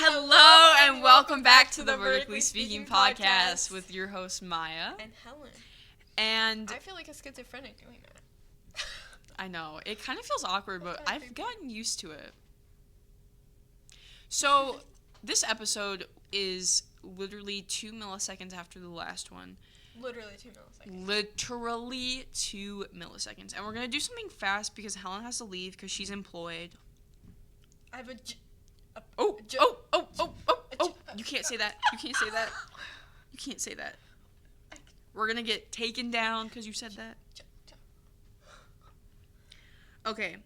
Hello and welcome back to the Vertically Speaking Podcast with your host Maya and Helen. And I feel like a schizophrenic doing that. I know, it kind of feels awkward, but I've gotten used to it. So, this episode is literally 2 milliseconds after the last one. Literally 2 milliseconds. Literally 2 milliseconds. And we're going to do something fast because Helen has to leave because she's employed. I have Oh, you can't say that. You can't say that. You can't say that. We're going to get taken down because you said that. Okay,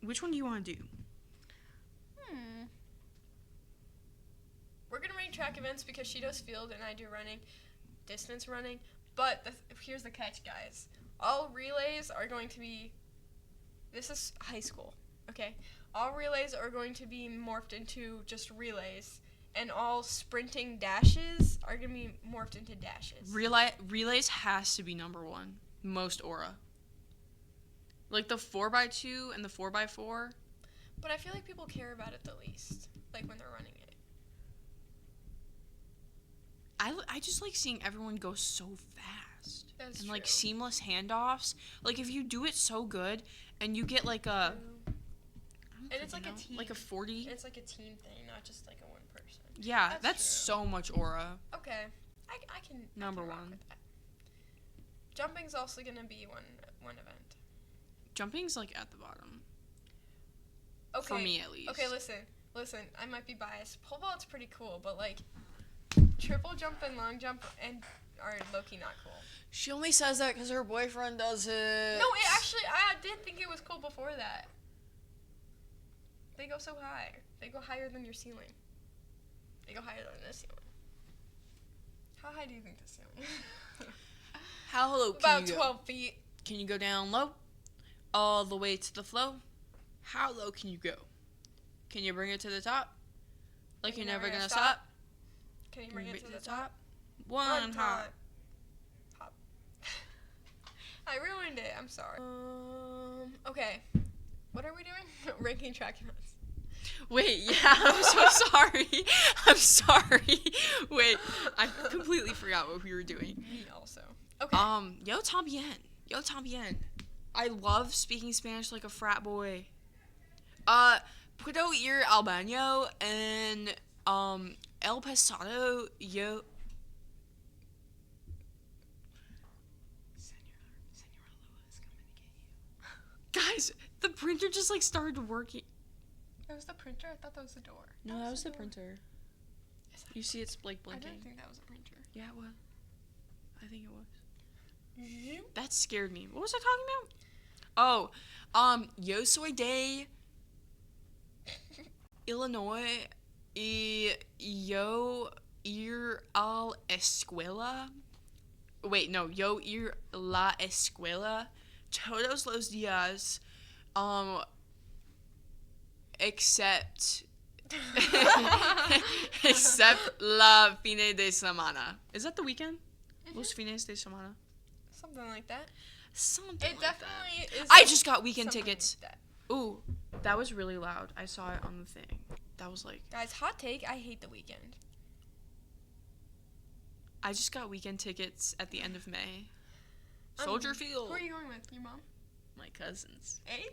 which one do you want to do? We're going to rank track events because she does field and I do running, distance running. But here's the catch, guys. All relays are going to be, this is high school, okay? All relays are going to be morphed into just relays. And all sprinting dashes are going to be morphed into dashes. Relays has to be number one. Most aura. Like the 4x2 and the 4x4. But I feel like people care about it the least. Like when they're running it. I just like seeing everyone go so fast. That's and true. like seamless handoffs. Like if you do it so good and you get like a... And it's like a team. Like a 40. It's like a team thing, not just like a one person. Yeah, that's so much aura. Okay. I can Number rock one. with that. Jumping's also gonna be one event. Jumping's like at the bottom. Okay. For me at least. Okay, listen. I might be biased. Pole vault's pretty cool, but like triple jump and long jump are low-key not cool. She only says that because her boyfriend does it. No, I did think it was cool before that. They go so high. They go higher than your ceiling. They go higher than this ceiling. How high do you think the ceiling is? How low can About you go? 12 feet. Can you go down low? All the way to the flow? How low can you go? Can you bring it to the top? Like you're never gonna stop? Can you bring it to the top? One hop. Hop. I ruined it. I'm sorry. Okay. What are we doing? Ranking track events. Wait, yeah, I'm so sorry. I'm sorry. Wait, I completely forgot what we were doing. Me also. Okay. Yo también. I love speaking Spanish like a frat boy. Puedo ir al baño and el pasado yo. Senora Lua is coming to get you. Guys, the printer just like started working. That was the printer? I thought that was the door. No, that was the printer. You see it's like blinking. I didn't think that was a printer. Yeah, it was. I think it was. That scared me. What was I talking about? Oh, yo soy de Illinois y yo ir a la escuela. Wait, no, yo ir a la escuela todos los días, except la fine de semana. Is that the weekend? Los fines de semana. Something like that. Something It like definitely that. is. I just got weekend tickets. Like Ooh, that was really loud. I saw it on the thing. That was like... Guys, hot take, I hate the weekend. I just got weekend tickets at the end of May. Soldier Field. Who are you going with? Your mom? My cousins. Hey.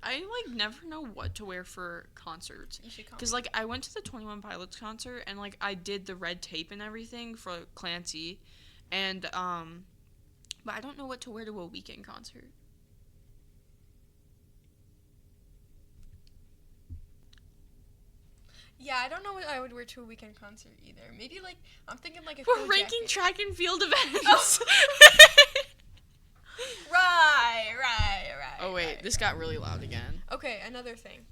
I like never know what to wear for concerts. You should come. Because like I went to the 21 Pilots concert and like I did the red tape and everything for Clancy, and but I don't know what to wear to a weekend concert. Yeah, I don't know what I would wear to a weekend concert either. Maybe like I'm thinking like a We're cool ranking jacket. track and field events. Right. Oh wait, this got really loud again. Okay, another thing.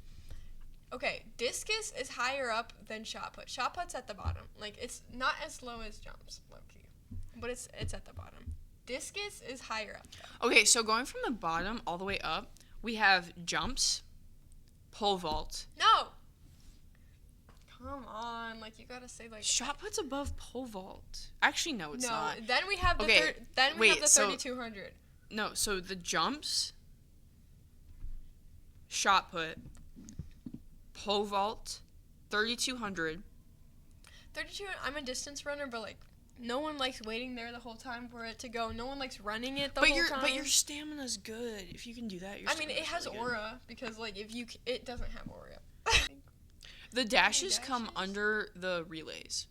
Okay, discus is higher up than shot put. Shot put's at the bottom. Like it's not as low as jumps, low-key, but it's at the bottom. Discus is higher up though. Okay, so going from the bottom all the way up, we have jumps, pole vault. No. Come on, like you gotta say like. Shot put's above pole vault. Actually, no, it's not. Then we have the Okay, have the 3200. No, so the jumps, shot put, pole vault, 3,200. 32. I'm a distance runner, but like no one likes waiting there the whole time for it to go. No one likes running it the whole time. But your stamina's good. If you can do that, I mean, it has aura because like it doesn't have aura. The dashes come under the relays.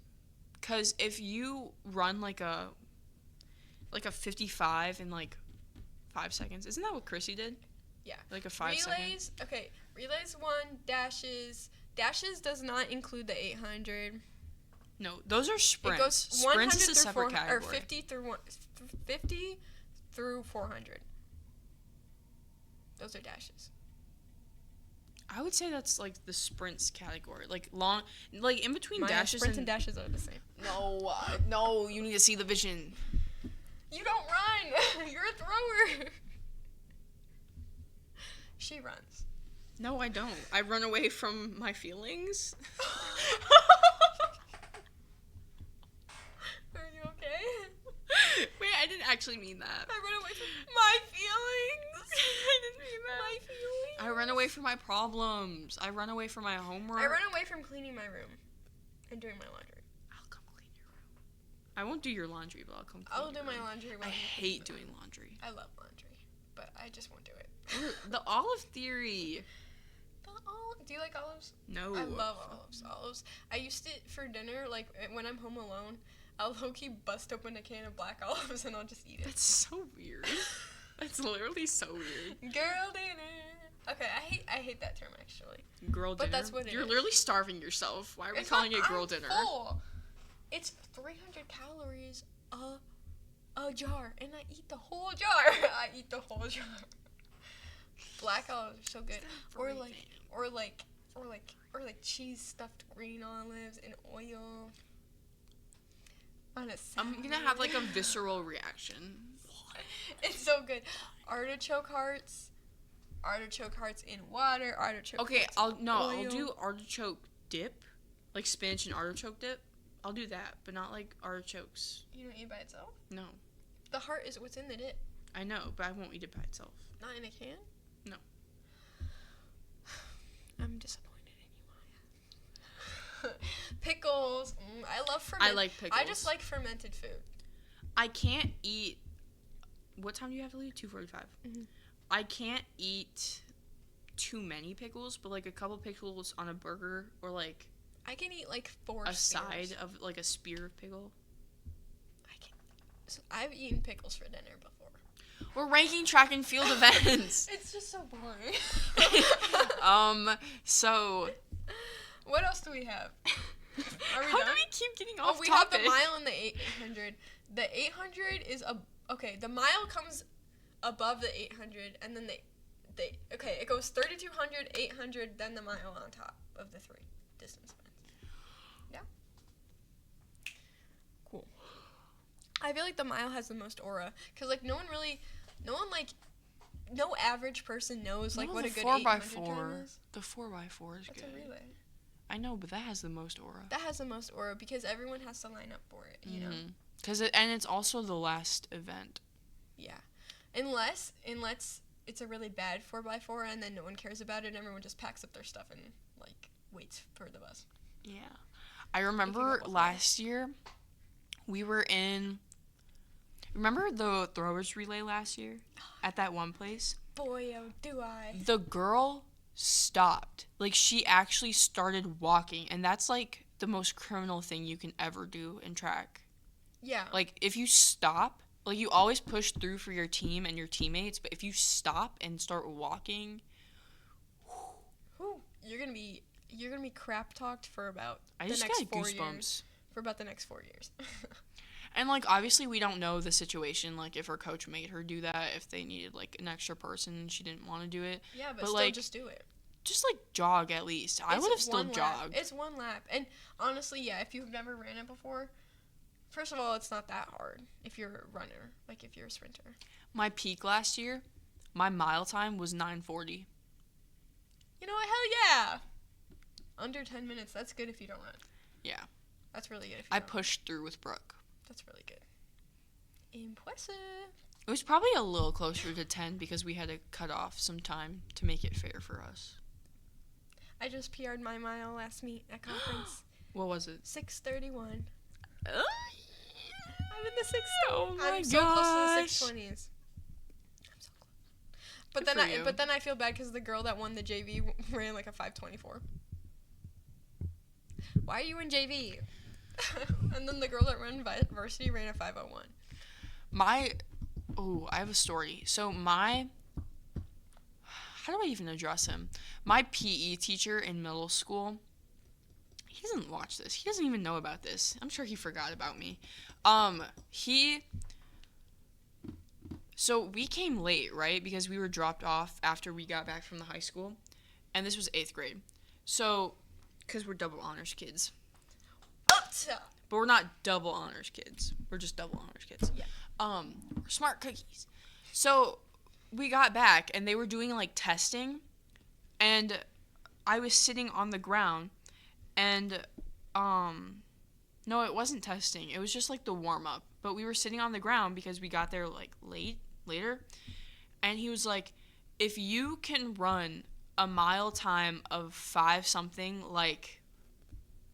Cuz if you run like a 55 in like 5 seconds. Isn't that what Chrissy did? Yeah. Like a 5 relays, second. Okay. Relays 1, dashes. Dashes does not include the 800. No, those are sprints. It goes Sprints is a separate category. Or 50 through 400. Those are dashes. I would say that's like the sprints category. Like long, like in between Maya, dashes sprints and dashes are the same. No, you need to see the vision. You don't run. You're a thrower. She runs. No, I don't. I run away from my feelings. Are you okay? Wait, I didn't actually mean that. I run away from my feelings. I didn't mean that. My feelings. I run away from my problems. I run away from my homework. I run away from cleaning my room and doing my laundry. I'll come clean your room. I won't do your laundry, but I'll come clean I'll your do my room. laundry. I hate doing laundry. I love laundry, but I just won't do it. The olive theory. Do you like olives? No. I love olives. I used it for dinner, like when I'm home alone. I'll low-key bust open a can of black olives and I'll just eat it. That's so weird. That's literally so weird. Girl dinner. Okay, I hate that term actually. Girl dinner? But that's what it You're is. literally starving yourself. Why are we It's calling not- it girl I'm dinner? Full. It's 300 calories a jar, and I eat the whole jar. I eat the whole jar. Black olives are so good. Or like cheese stuffed green olives and oil. On a salad. I'm gonna have like a visceral reaction. It's so good. Artichoke hearts in water. Okay, I'll I'll do artichoke dip, like spinach and artichoke dip. I'll do that, but not like artichokes. You don't eat it by itself? No, The heart is what's in the dip, I know, but I won't eat it by itself. not in a can? No. I'm disappointed in you, Maya. Pickles. I love fermented. I like pickles. I just like fermented food. I can't eat. What time do you have to leave? 2:45. Mhm. I can't eat too many pickles, but like a couple pickles on a burger or like I can eat like 4 a spears. side of like a spear of pickle. I've eaten pickles for dinner before. We're ranking track and field events. It's just so boring. So What else do we have? Are we how done? do we keep getting off We topic? have the mile and the 800. The 800 is okay. The mile comes above the 800, and then it goes 3,200, 800, then the mile on top of the 3 distance events. Yeah. Cool. I feel like the mile has the most aura, cause like no average person knows like No, what the a good 4x4. 800 time is. The 4x4 is That's good. a relay. I know, but that has the most aura. That has the most aura because everyone has to line up for it, you know? And it's also the last event. Yeah. Unless it's a really bad 4x4 and then no one cares about it and everyone just packs up their stuff and, like, waits for the bus. Yeah. I remember last year, we were in... Remember the throwers relay last year? At that one place? Boy, oh, do I. The girl stopped. Like, she actually started walking. And that's, like, the most criminal thing you can ever do in track. Yeah. Like, if you stop, like, you always push through for your team and your teammates, but if you stop and start walking, Whew, you're gonna be crap talked for about I the just next got 4 goosebumps. years. For about the next 4 years. And, like, obviously we don't know the situation, like, if her coach made her do that, if they needed, like, an extra person and she didn't want to do it. Yeah, but But, still like, just do it. Just, like, jog at least. I would have still jogged. It's 1 lap. And honestly, yeah, if you've never ran it before, first of all, it's not that hard if you're a runner, like if you're a sprinter. My peak last year, my mile time was 9:40. You know what? Hell yeah! Under 10 minutes. That's good if you don't run. Yeah. That's really good if you I don't. pushed through with Brooke. That's really good. Impressive. It was probably a little closer to 10 because we had to cut off some time to make it fair for us. I just PR'd my mile last meet at conference. What was it? 6:31. I'm I'm in the 6. Oh my I'm so close to the gosh. 6:20s. I'm so close. But Good then for you. but then I feel bad because the girl that won the JV ran like a 5:24. Why are you in JV? And then the girl that ran varsity ran a 5:01. I have a story. So how do I even address him? My PE teacher in middle school, he doesn't watch this. He doesn't even know about this. I'm sure he forgot about me. So we came late, right? Because we were dropped off after we got back from the high school. And this was 8th grade. So, because we're double honors kids. But we're not double honors kids. We're just double honors kids. Yeah. We're smart cookies. So we got back and they were doing like testing, and I was sitting on the ground, and no, it wasn't testing. It was just like the warm up. But we were sitting on the ground because we got there like later, and he was like, if you can run a mile time of 5 something like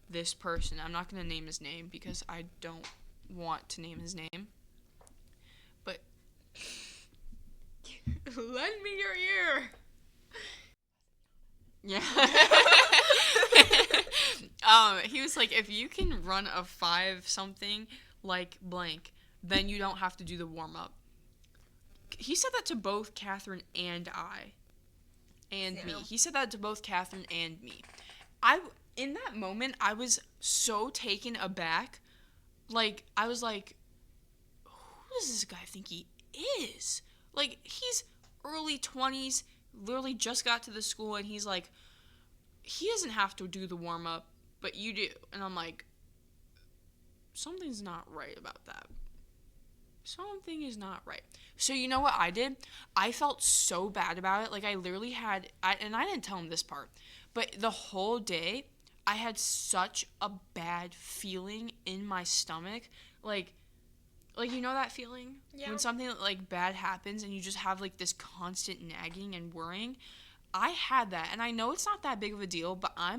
this person, I'm not going to name his name because I don't want to name his name, but lend me your ear. Yeah. He was like, if you can run a 5 something like blank, then you don't have to do the warm up. He said that to both Catherine and I. And me. He said that to both Catherine and me. In that moment, I was so taken aback. Like, I was like, who does this guy think he is? Like, he's early 20s, literally just got to the school, and he's like, he doesn't have to do the warm-up, but you do. And I'm like, something's not right about that. Something is not right. So you know what I did? I felt so bad about it. Like, I literally and I didn't tell him this part, but the whole day, I had such a bad feeling in my stomach. Like, you know that feeling? Yeah. When something, like, bad happens and you just have, like, this constant nagging and worrying. I had that, and I know it's not that big of a deal, but I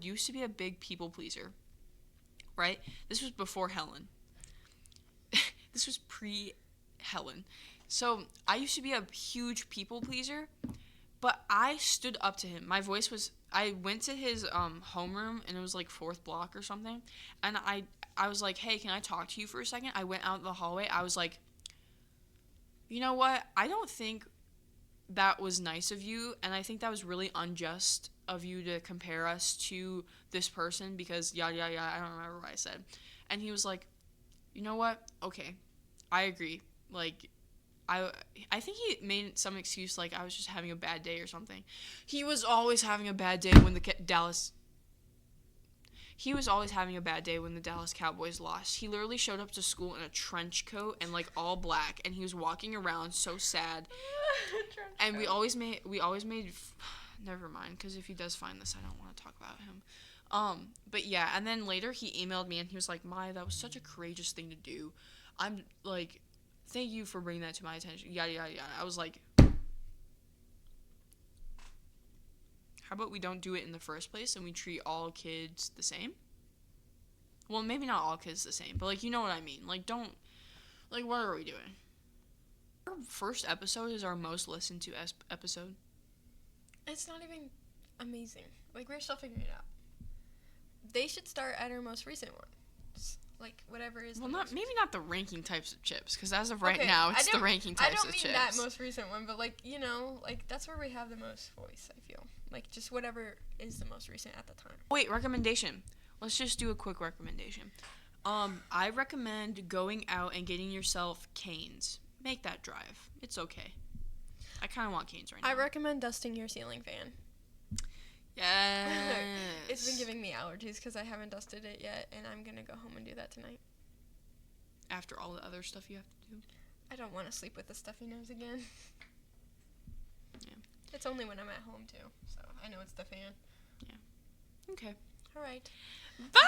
used to be a big people pleaser, right? This was before Helen. This was pre-Helen. So I used to be a huge people pleaser, but I stood up to him. I went to his homeroom, and it was like 4th block or something, and I was like, hey, can I talk to you for a second? I went out in the hallway. I was like, you know what? I don't think that was nice of you, and I think that was really unjust of you to compare us to this person because yada, yada, yada. I don't remember what I said. And he was like, you know what? Okay, I agree. Like, I think he made some excuse like I was just having a bad day or something. He was always having a bad day when the Dallas Cowboys lost. He literally showed up to school in a trench coat and like all black, and he was walking around so sad. And we always made never mind, because if he does find this, I don't want to talk about him. But yeah, and then later he emailed me and he was like, Maya, that was such a courageous thing to do. I'm like, thank you for bringing that to my attention. Yada, yada, yada. I was like, how about we don't do it in the first place and we treat all kids the same? Well, maybe not all kids the same, but like, you know what I mean. Like, what are we doing? Our first episode is our most listened to episode. It's not even amazing. Like, we're still figuring it out. They should start at our most recent ones. Like, whatever is. Well, maybe not the ranking types of chips, because as of right now, it's the ranking types of chips. I don't mean that most recent one, but like, you know, like that's where we have the most voice. I feel like just whatever is the most recent at the time. Wait, recommendation. Let's just do a quick recommendation. I recommend going out and getting yourself Cane's. Make that drive. It's okay. I kind of want Cane's right now. I recommend dusting your ceiling fan. Yes. It's been giving me allergies because I haven't dusted it yet, and I'm going to go home and do that tonight. After all the other stuff you have to do? I don't want to sleep with a stuffy nose again. Yeah. It's only when I'm at home, too, so I know it's the fan. Yeah. Okay. All right. Bye!